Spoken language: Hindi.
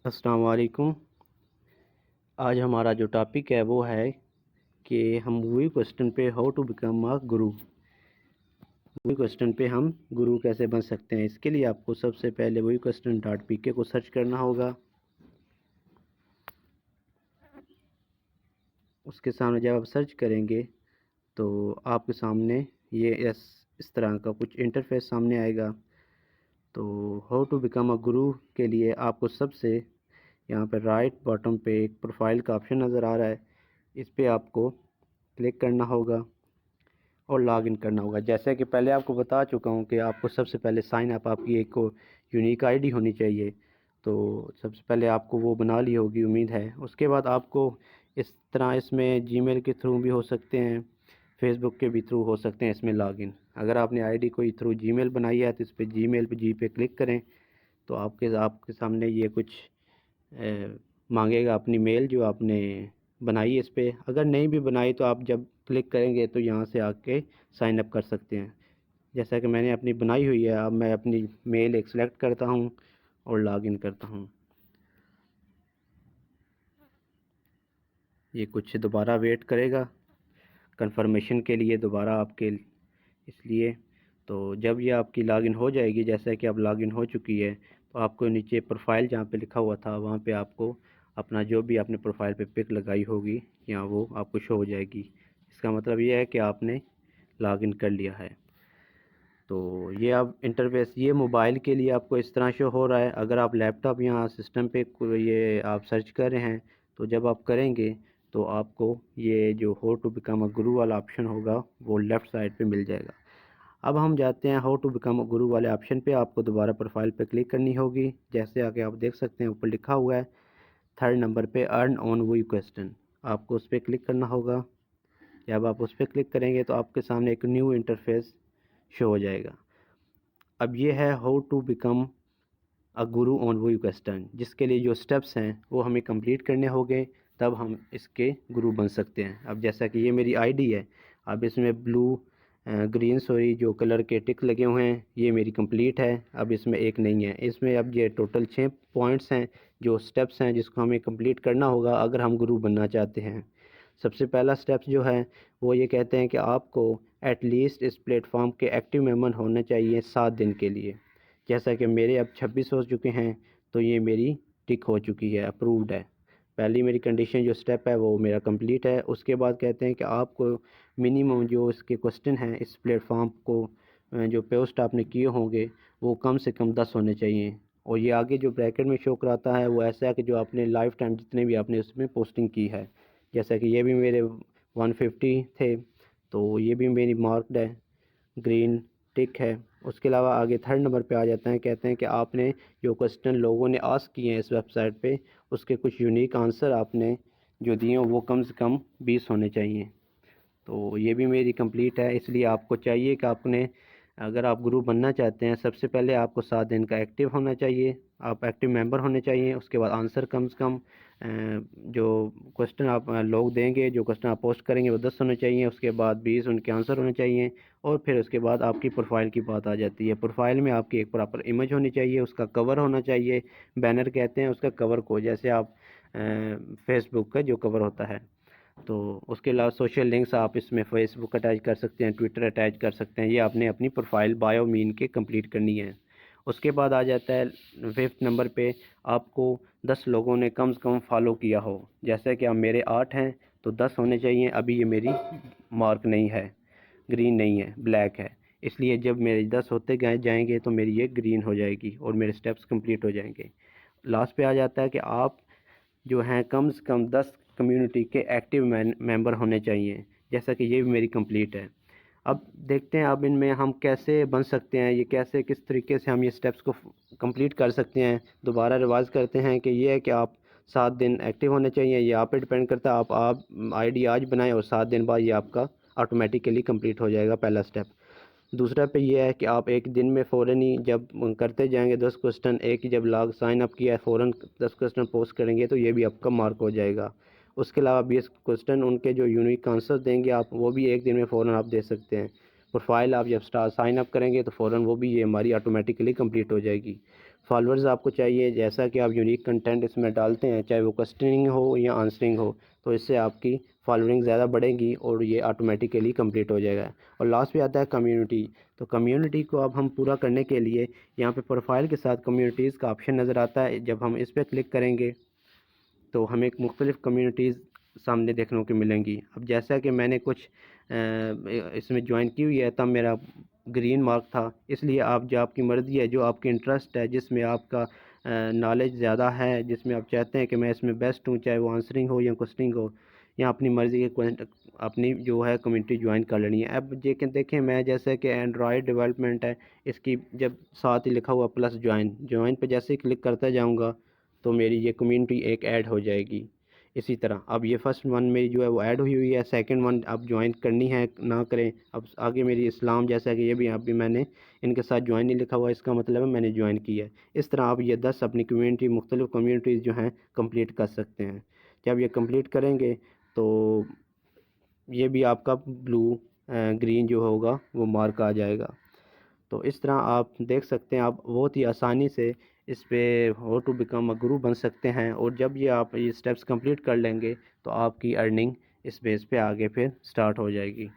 अस्सलाम वालेकुम। आज हमारा जो टॉपिक है वो है कि हम वही क्वेश्चन पे हाउ टू बिकम अ गुरु। वही क्वेश्चन पे हम गुरु कैसे बन सकते हैं। इसके लिए आपको सबसे पहले वही क्वेश्चन डॉट पीके को सर्च करना होगा। उसके सामने जब आप सर्च करेंगे तो आपके सामने ये इस तरह का कुछ इंटरफेस सामने आएगा। तो हाउ टू बिकम अ गुरु के लिए आपको सबसे यहाँ पर राइट बॉटम पे एक प्रोफाइल का ऑप्शन नज़र आ रहा है। इस पे आपको क्लिक करना होगा और लॉगिन करना होगा। जैसे कि पहले आपको बता चुका हूँ कि आपको सबसे पहले साइन अप आपकी एक यूनिक आईडी होनी चाहिए। तो सबसे पहले आपको वो बना ली होगी, उम्मीद है। उसके बाद आपको इस तरह इसमें जीमेल के थ्रू भी हो सकते हैं, फेसबुक के भी थ्रू हो सकते हैं इसमें लॉगिन। अगर आपने आईडी कोई थ्रू जीमेल बनाई है तो इस पर जीमेल पे जी पे क्लिक करें तो आपके सामने ये कुछ मांगेगा अपनी मेल जो आपने बनाई है इस पर। अगर नहीं भी बनाई तो आप जब क्लिक करेंगे तो यहाँ से आके साइन अप कर सकते हैं। जैसा कि मैंने अपनी बनाई हुई है, अब मैं अपनी मेल एक सेलेक्ट करता हूँ और लॉगिन करता हूँ। ये कुछ दोबारा वेट करेगा कंफर्मेशन के लिए दोबारा आपके, इसलिए। तो जब ये आपकी लॉगिन हो जाएगी, जैसा कि अब लॉगिन हो चुकी है, तो आपको नीचे प्रोफाइल जहाँ पे लिखा हुआ था वहाँ पे आपको अपना जो भी आपने प्रोफाइल पे पिक लगाई होगी यहाँ वो आपको शो हो जाएगी। इसका मतलब ये है कि आपने लॉगिन कर लिया है। तो ये अब इंटरफेस ये मोबाइल के लिए आपको इस तरह शो हो रहा है। अगर आप लैपटॉप या सिस्टम पे ये आप सर्च कर रहे हैं तो जब आप करेंगे तो आपको ये जो हाउ टू बिकम अ गुरु वाला ऑप्शन होगा वो लेफ़्ट साइड पे मिल जाएगा। अब हम जाते हैं हाउ टू बिकम अ गुरु वाले ऑप्शन पे। आपको दोबारा प्रोफाइल पे क्लिक करनी होगी। जैसे आके आप देख सकते हैं ऊपर लिखा हुआ है थर्ड नंबर पे अर्न ऑन वी क्वेश्चन, आपको उस पर क्लिक करना होगा। जब आप उस पर क्लिक करेंगे तो आपके सामने एक न्यू इंटरफेस शो हो जाएगा। अब ये है how to become a Guru on we question, जिसके लिए जो स्टेप्स हैं वो हमें कंप्लीट करने होंगे, तब हम इसके गुरु बन सकते हैं। अब जैसा कि ये मेरी आईडी है, अब इसमें ब्लू ग्रीन सॉरी जो कलर के टिक लगे हुए हैं ये मेरी कंप्लीट है। अब इसमें एक नहीं है। इसमें अब ये टोटल 6 पॉइंट्स हैं जो स्टेप्स हैं जिसको हमें कंप्लीट करना होगा अगर हम गुरु बनना चाहते हैं। सबसे पहला स्टेप्स जो है वो ये कहते हैं कि आपको एटलीस्ट इस प्लेटफॉर्म के एक्टिव मेंबर होने चाहिए 7 दिन के लिए। जैसा कि मेरे अब 26 हो चुके हैं तो ये मेरी टिक हो चुकी है, अप्रूव्ड है। पहली मेरी कंडीशन जो स्टेप है वो मेरा कंप्लीट है। उसके बाद कहते हैं कि आपको मिनिमम जो इसके क्वेश्चन हैं इस प्लेटफॉर्म को जो पोस्ट आपने किए होंगे वो कम से कम 10 होने चाहिए। और ये आगे जो ब्रैकेट में शो कराता है वो ऐसा है कि जो आपने लाइफ टाइम जितने भी आपने उसमें पोस्टिंग की है। जैसा कि ये भी मेरे 150 थे तो ये भी मेरी मार्क्ड है, ग्रीन टिक है। उसके अलावा आगे थर्ड नंबर पे आ जाता है, कहते हैं कि आपने जो क्वेश्चन लोगों ने आस्क किए हैं इस वेबसाइट पे उसके कुछ यूनिक आंसर आपने जो दिए वो कम से कम 20 होने चाहिए। तो ये भी मेरी कंप्लीट है। इसलिए आपको चाहिए कि आपने अगर आप ग्रुप बनना चाहते हैं सबसे पहले आपको 7 दिन का एक्टिव होना चाहिए, आप एक्टिव मेंबर होने चाहिए। उसके बाद आंसर कम से कम जो क्वेश्चन आप लोग देंगे, जो क्वेश्चन आप पोस्ट करेंगे वो 10 होने चाहिए। उसके बाद 20 उनके आंसर होने चाहिए। और फिर उसके बाद आपकी प्रोफाइल की बात आ जाती है। प्रोफाइल में आपकी एक प्रॉपर इमेज होनी चाहिए, उसका कवर होना चाहिए, बैनर कहते हैं उसका कवर को, जैसे आप फेसबुक का जो कवर होता है। तो उसके अलावा सोशल लिंक्स आप इसमें फेसबुक अटैच कर सकते हैं, ट्विटर अटैच कर सकते हैं। ये आपने अपनी प्रोफाइल बायो मीन के कंप्लीट करनी है। उसके बाद आ जाता है 5th नंबर पे, आपको 10 लोगों ने कम से कम फॉलो किया हो। जैसे कि अब मेरे 8 हैं तो 10 होने चाहिए। अभी ये मेरी मार्क नहीं है, ग्रीन नहीं है, ब्लैक है। इसलिए जब मेरे 10 होते गए जाएंगे तो मेरी ये ग्रीन हो जाएगी और मेरे स्टेप्स कंप्लीट हो जाएंगे। लास्ट पे आ जाता है कि आप जो हैं कम से कम 10 कम्युनिटी के एक्टिव मेंबर होने चाहिए। जैसा कि ये भी मेरी कंप्लीट है। अब देखते हैं अब इनमें हम कैसे बन सकते हैं, ये कैसे किस तरीके से हम ये स्टेप्स को कंप्लीट कर सकते हैं। दोबारा रिवाइज करते हैं कि ये है कि आप 7 दिन एक्टिव होने चाहिए। ये आप पे डिपेंड करता है, आप आईडी आज बनाएं और 7 दिन बाद ये आपका ऑटोमेटिकली कंप्लीट हो जाएगा, पहला स्टेप। दूसरा पे ये है कि आप एक दिन में फ़ौरन ही जब करते जाएंगे 10 क्वेश्चन, एक ही जब लॉग साइन अप किया है फ़ौरन 10 क्वेश्चन पोस्ट करेंगे तो ये भी आपका मार्क हो जाएगा। उसके अलावा 20 क्वेश्चन उनके जो यूनिक आंसर देंगे आप वो भी एक दिन में फ़ौरन आप दे सकते हैं। प्रोफाइल आप जब स्टार साइन अप करेंगे तो फ़ौरन वो भी ये हमारी ऑटोमेटिकली कंप्लीट हो जाएगी। फॉलोअर्स आपको चाहिए, जैसा कि आप यूनिक कंटेंट इसमें डालते हैं, चाहे वो क्वेश्चनिंग हो या आंसरिंग हो, तो इससे आपकी फॉलोइंग ज़्यादा बढ़ेगी और ये ऑटोमेटिकली कंप्लीट हो जाएगा। और लास्ट पे आता है कम्युनिटी। तो कम्युनिटी को अब हम पूरा करने के लिए यहाँ पे प्रोफाइल के साथ कम्युनिटीज़ का ऑप्शन नज़र आता है। जब हम इस पर क्लिक करेंगे तो हमें मुख्तलिफ़ कम्युनिटीज़ सामने देखने को मिलेंगी। अब जैसा कि मैंने कुछ इसमें ज्वाइन की हुई है, तब मेरा ग्रीन मार्क था। इसलिए आप, जो आपकी मर्ज़ी है, जो आपकी इंटरेस्ट है, जिसमें आपका नॉलेज ज़्यादा है, जिसमें आप चाहते हैं कि मैं इसमें बेस्ट हूँ, चाहे वो आंसरिंग हो या क्वेश्चनिंग हो, या अपनी मर्ज़ी के अपनी जो है कम्युनिटी ज्वाइन कर लेनी है। अब देखें मैं, जैसे कि एंड्रॉयड डेवलपमेंट है, इसकी जब साथ ही लिखा हुआ प्लस ज्वाइन पे जैसे ही क्लिक करता जाऊँगा तो मेरी ये कम्युनिटी एक ऐड हो जाएगी। इसी तरह अब ये फर्स्ट वन मेरी जो है वो ऐड हुई है, सेकंड वन अब ज्वाइन करनी है ना करें। अब आगे मेरी इस्लाम, जैसा कि ये भी अभी मैंने इनके साथ ज्वाइन नहीं लिखा हुआ, इसका मतलब है मैंने ज्वाइन किया है। इस तरह आप ये 10 अपनी कम्युनिटी, मुख्तलिफ़ कम्युनिटीज़ जो हैं कंप्लीट कर सकते हैं। जब ये कंप्लीट करेंगे तो ये भी आपका ब्लू ग्रीन जो होगा वो मार्क आ जाएगा। तो इस तरह आप देख सकते हैं, आप बहुत ही आसानी से इस पे हाउ टू बिकम अ गुरु बन सकते हैं। और जब ये आप ये स्टेप्स कंप्लीट कर लेंगे तो आपकी अर्निंग इस बेस पे आगे फिर स्टार्ट हो जाएगी।